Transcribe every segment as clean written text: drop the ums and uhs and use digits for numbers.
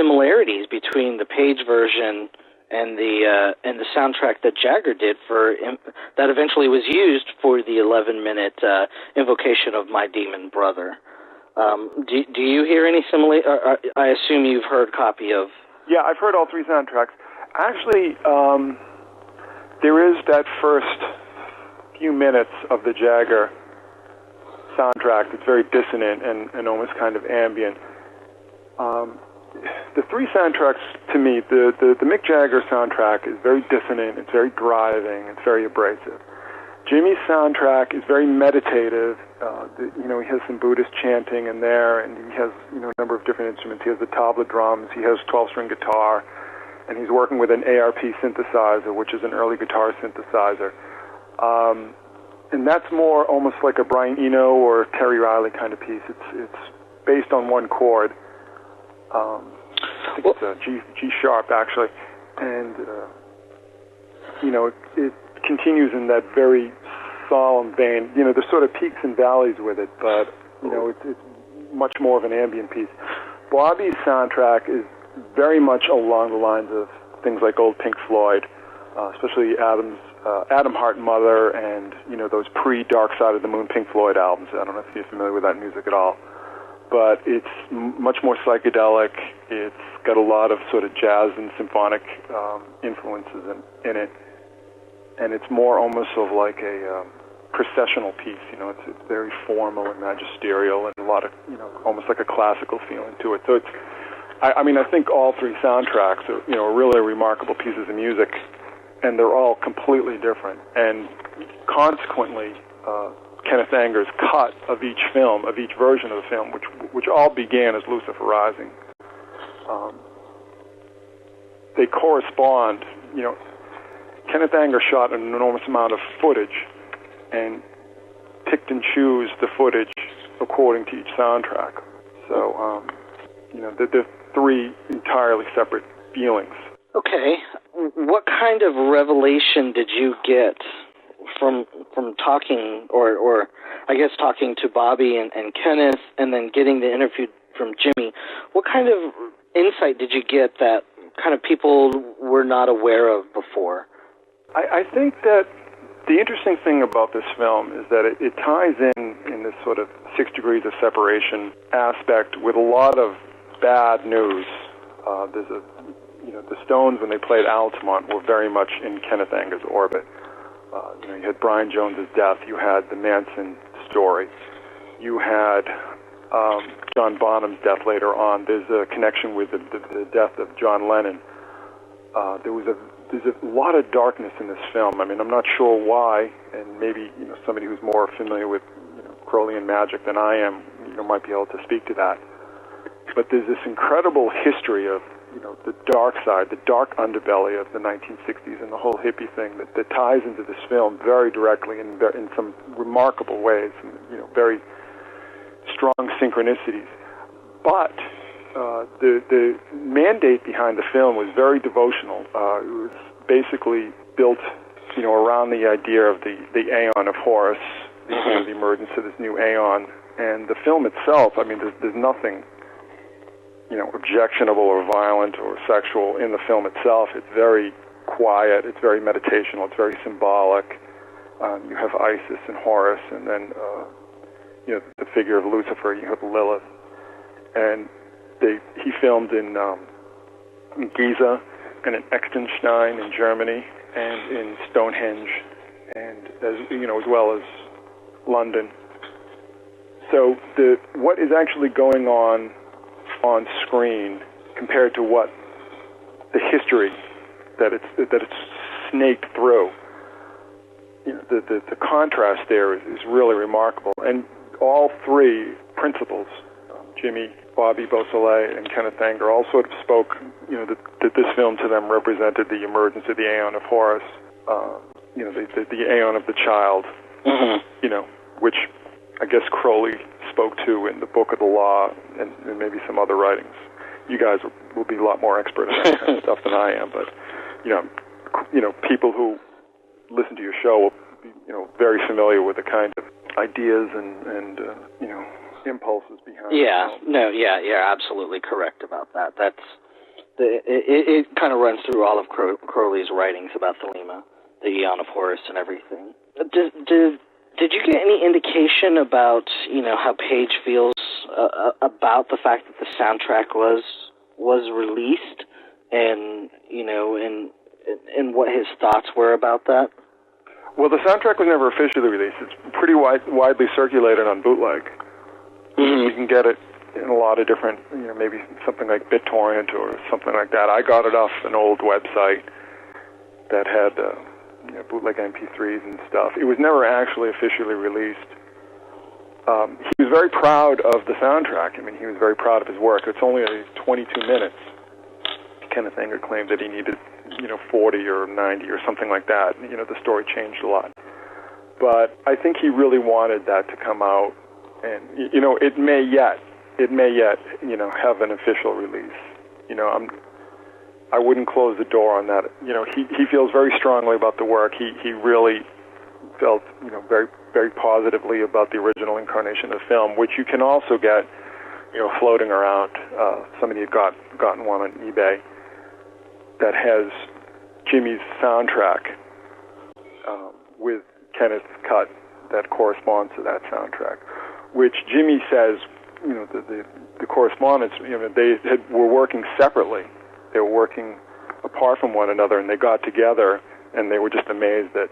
similarities between the Page version and the soundtrack that Jagger did that eventually was used for the 11-minute invocation of My Demon Brother. Do you hear any similar? I assume you've heard a copy of. Yeah, I've heard all three soundtracks. Actually, there is that first few minutes of the Jagger soundtrack that's very dissonant and almost kind of ambient. The three soundtracks, to me, the Mick Jagger soundtrack is very dissonant, it's very driving, it's very abrasive. Jimmy's soundtrack is very meditative. He has some Buddhist chanting in there, and he has a number of different instruments. He has the tabla drums, he has 12-string guitar, and he's working with an ARP synthesizer, which is an early guitar synthesizer. And that's more almost like a Brian Eno or Terry Riley kind of piece. It's based on one chord. I think it's a G sharp, actually. And, it continues in that very solemn vein. There's sort of peaks and valleys with it, but, it's much more of an ambient piece. Bobby's soundtrack is very much along the lines of things like old Pink Floyd, especially Adam Hart Mother and, those pre-Dark Side of the Moon Pink Floyd albums. I don't know if you're familiar with that music at all. But it's much more psychedelic. It's got a lot of sort of jazz and symphonic influences in it. And it's more almost of like a processional piece. It's very formal and magisterial and a lot of, almost like a classical feeling to it. So it's, I think all three soundtracks are, really remarkable pieces of music, and they're all completely different. And consequently, Kenneth Anger's cut of each film, of each version of the film, which all began as Lucifer Rising, they correspond. Kenneth Anger shot an enormous amount of footage and picked and chose the footage according to each soundtrack. So, they're three entirely separate feelings. Okay. What kind of revelation did you get from talking, or I guess talking to Bobby and Kenneth, and then getting the interview from Jimmy? What kind of insight did you get that kind of people were not aware of before? I think that the interesting thing about this film is that it ties in this sort of 6 degrees of separation aspect with a lot of bad news. The Stones, when they played Altamont, were very much in Kenneth Anger's orbit. You had Brian Jones's death. You had the Manson story. You had John Bonham's death later on. There's a connection with the death of John Lennon. There's a lot of darkness in this film. I'm not sure why, and maybe somebody who's more familiar with Crowley and Magick than I am, might be able to speak to that. But there's this incredible history of the dark side, the dark underbelly of the 1960s and the whole hippie thing that ties into this film very directly in some remarkable ways, and very strong synchronicities. But the mandate behind the film was very devotional. It was basically built, around the idea of the Aeon of Horus, the emergence of this new Aeon, and the film itself. There's nothing objectionable or violent or sexual in the film itself. It's very quiet, it's very meditational, it's very symbolic. You have Isis and Horus, and then the figure of Lucifer, you have Lilith. And he filmed in Giza and in Echtenstein in Germany and in Stonehenge, and as well as London. So what is actually going on screen compared to what the history that it's snaked through, the contrast there is really remarkable. And all three principals, Jimmy, Bobby Beausoleil, and Kenneth Anger, all sort of spoke, that this film to them represented the emergence of the Aeon of Horus, the Aeon of the Child, which I guess Crowley spoke to in the Book of the Law and maybe some other writings. You guys will be a lot more expert in that kind of stuff than I am, but people who listen to your show will be very familiar with the kind of ideas and impulses behind it. You're absolutely correct about that. That's It kind of runs through all of Crowley's writings about Thelema, the Aeon of Horus and everything. Did you get any indication about, how Page feels about the fact that the soundtrack was released, and and what his thoughts were about that? Well, the soundtrack was never officially released. It's pretty widely circulated on bootleg. Mm-hmm. You can get it in a lot of different, maybe something like BitTorrent or something like that. I got it off an old website that had bootleg MP3s and stuff. It was never actually officially released. He was very proud of the soundtrack. I mean, he was very proud of his work. It's only 22 minutes. Kenneth Anger claimed that he needed, 40 or 90 or something like that. The story changed a lot. But I think he really wanted that to come out, and, it may yet, have an official release. I wouldn't close the door on that. He feels very strongly about the work. He really felt, very, very positively about the original incarnation of the film, which you can also get, floating around. Somebody had gotten one on eBay that has Jimmy's soundtrack with Kenneth's cut that corresponds to that soundtrack, which Jimmy says, the correspondence, they were working separately. They were working apart from one another, and they got together, and they were just amazed that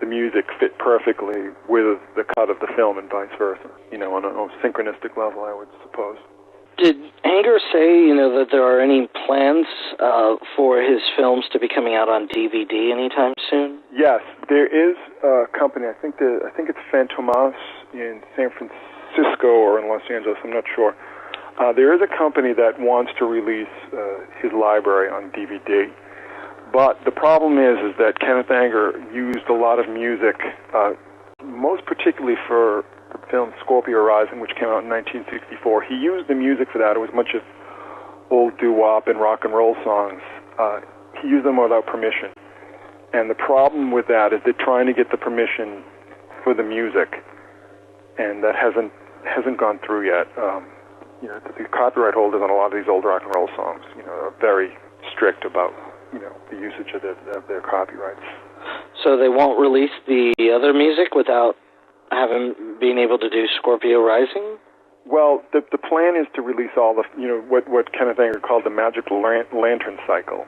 the music fit perfectly with the cut of the film and vice versa, on a synchronistic level, I would suppose. Did Anger say, that there are any plans for his films to be coming out on DVD anytime soon? Yes, there is a company, I think it's Fantomas in San Francisco or in Los Angeles, I'm not sure. There is a company that wants to release his library on DVD. But the problem is that Kenneth Anger used a lot of music, most particularly for the film Scorpio Rising, which came out in 1964. He used the music for that. It was much of old doo-wop and rock and roll songs. He used them without permission. And the problem with that is they're trying to get the permission for the music, and that hasn't gone through yet. The copyright holders on a lot of these old rock and roll songs, are very strict about, the usage of their copyrights. So they won't release the other music without being able to do Scorpio Rising? Well, the plan is to release all the, what Kenneth Anger called the Magic Lantern Cycle.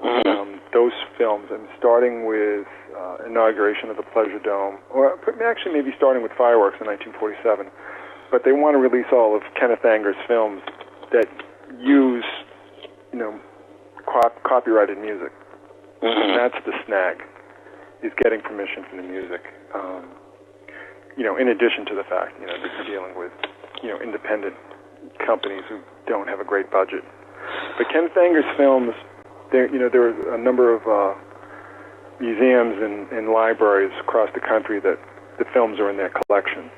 Mm-hmm. Those films, and starting with Inauguration of the Pleasure Dome, or actually maybe starting with Fireworks in 1947. But they want to release all of Kenneth Anger's films that use, copyrighted music. Mm-hmm. And that's the snag, is getting permission from the music. In addition to the fact, that you're dealing with, independent companies who don't have a great budget. But Kenneth Anger's films, there are a number of museums and libraries across the country that the films are in their collection.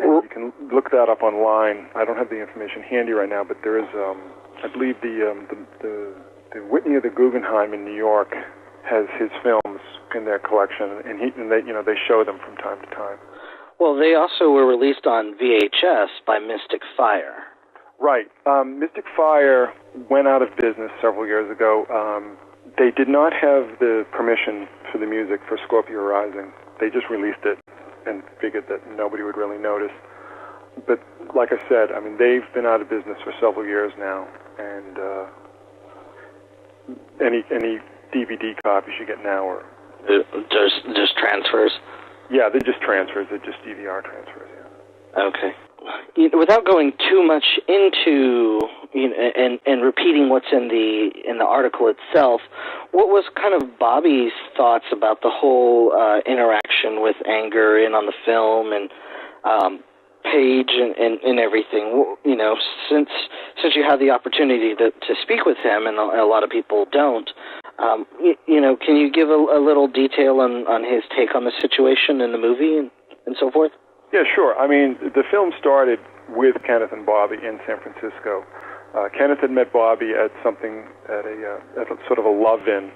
And you can look that up online. I don't have the information handy right now, but there is, I believe, the Whitney of the Guggenheim in New York has his films in their collection, and they show them from time to time. Well, they also were released on VHS by Mystic Fire. Right. Mystic Fire went out of business several years ago. They did not have the permission for the music for Scorpio Rising. They just released it and figured that nobody would really notice. But like I said, they've been out of business for several years now, and any DVD copies you get now are just transfers. Yeah, they're just transfers. They're just DVR transfers. Yeah. Okay. Without going too much into and repeating what's in the article itself, what was kind of Bobby's thoughts about the whole interaction with Anger in on the film and Page and everything? Since you had the opportunity to speak with him, and a lot of people don't, can you give a little detail on his take on the situation in the movie and so forth? Yeah, sure. The film started with Kenneth and Bobby in San Francisco. Kenneth had met Bobby at a sort of a love-in,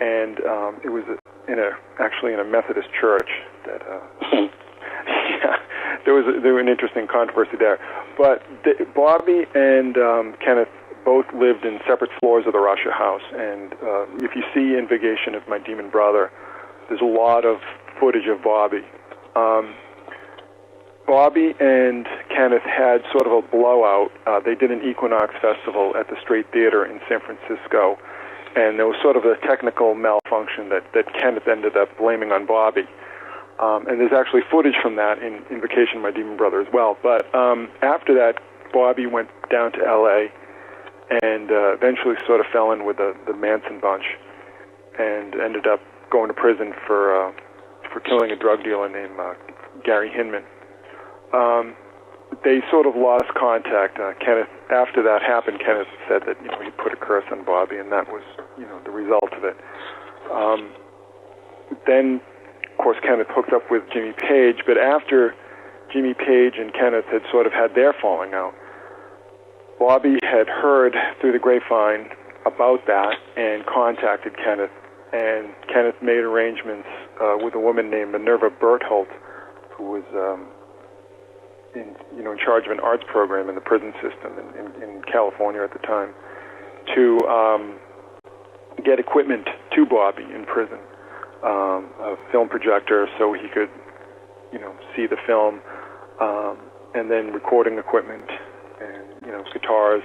and it was actually in a Methodist church that. Yeah, there was an interesting controversy there. But Bobby and Kenneth both lived in separate floors of the Russia house. And if you see Invigation of My Demon Brother, there's a lot of footage of Bobby. Bobby and Kenneth had sort of a blowout. They did an Equinox festival at the Straight Theater in San Francisco, and there was sort of a technical malfunction that Kenneth ended up blaming on Bobby. And there's actually footage from that in Invocation of My Demon Brother as well. But after that, Bobby went down to L.A. and eventually sort of fell in with the Manson bunch and ended up going to prison for killing a drug dealer named Gary Hinman. They sort of lost contact. Kenneth, after that happened, Kenneth said that he put a curse on Bobby, and that was the result of it. Then, of course, Kenneth hooked up with Jimmy Page, but after Jimmy Page and Kenneth had sort of had their falling out, Bobby had heard through the grapevine about that and contacted Kenneth, and Kenneth made arrangements with a woman named Minerva Berthold, who was in charge of an arts program in the prison system in California at the time, to get equipment to Bobby in prison, a film projector so he could, see the film, and then recording equipment and guitars,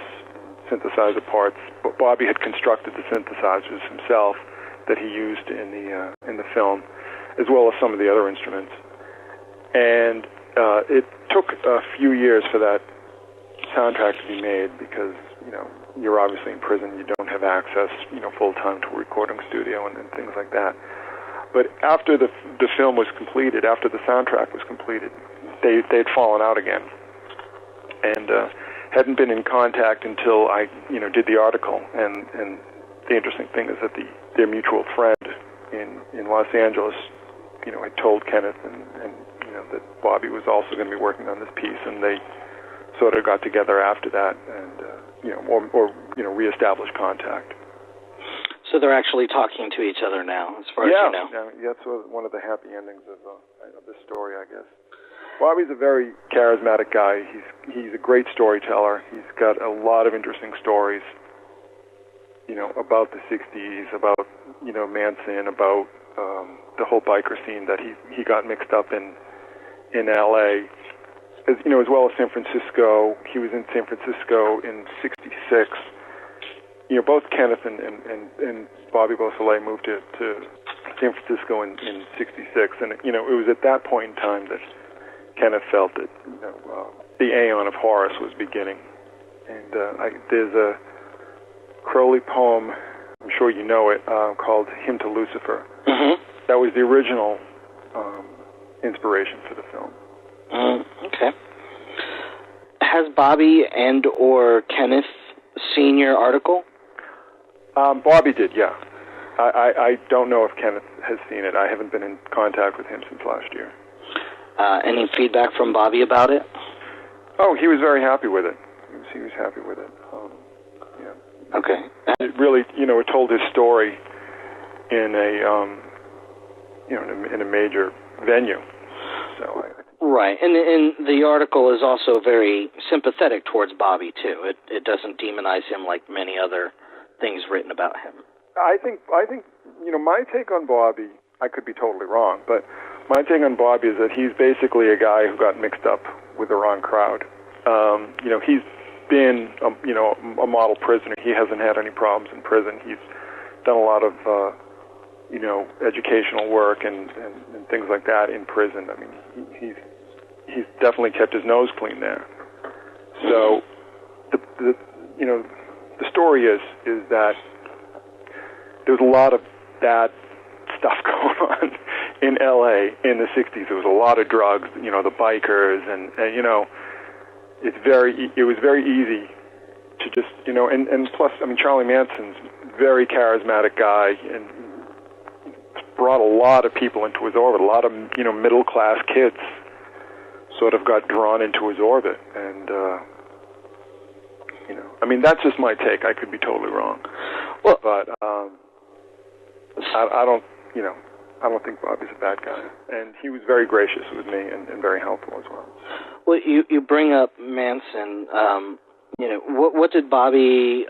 synthesizer parts. But Bobby had constructed the synthesizers himself that he used in the film, as well as some of the other instruments. And it took a few years for that soundtrack to be made because, you're obviously in prison. You don't have access, full-time to a recording studio and things like that. But after the film was completed, after the soundtrack was completed, they'd fallen out again and hadn't been in contact until I, did the article. And the interesting thing is that their mutual friend in Los Angeles, had told Kenneth and that Bobby was also going to be working on this piece, and they sort of got together after that and, reestablished contact. So they're actually talking to each other now, as far as you know. Yeah, that's one of the happy endings of this story, I guess. Bobby's a very charismatic guy. He's a great storyteller. He's got a lot of interesting stories, about the 60s, about, Manson, about the whole biker scene that he got mixed up in L.A., as well as San Francisco. He was in San Francisco in '66. Both Kenneth and Bobby Beausoleil moved to San Francisco in '66, and it was at that point in time that Kenneth felt that the aeon of Horus was beginning. And there's a Crowley poem, I'm sure you know it, called "Hymn to Lucifer." Mm-hmm. That was the original inspiration for the film. Okay. Has Bobby and or Kenneth seen your article? Bobby did, yeah. I don't know if Kenneth has seen it. I haven't been in contact with him since last year. Any feedback from Bobby about it? Oh, he was very happy with it. He was happy with it. Yeah. Okay. It really, it told his story in a, in a major venue. So Right, and the article is also very sympathetic towards Bobby too. It doesn't demonize him like many other things written about him. I think my take on Bobby, I could be totally wrong, but my take on Bobby is that he's basically a guy who got mixed up with the wrong crowd. He's been a model prisoner. He hasn't had any problems in prison. He's done a lot of educational work and things like that in prison. I mean, he's definitely kept his nose clean there. So the story is that there was a lot of bad stuff going on in L.A. in the 60s. There was a lot of drugs, the bikers, and it was very easy to just, and plus, I mean, Charlie Manson's a very charismatic guy and brought a lot of people into his orbit. A lot of, middle-class kids sort of got drawn into his orbit. And, I mean, that's just my take. I could be totally wrong. Well, but I don't think Bobby's a bad guy. And he was very gracious with me and very helpful as well. Well, you bring up Manson. what did Bobby,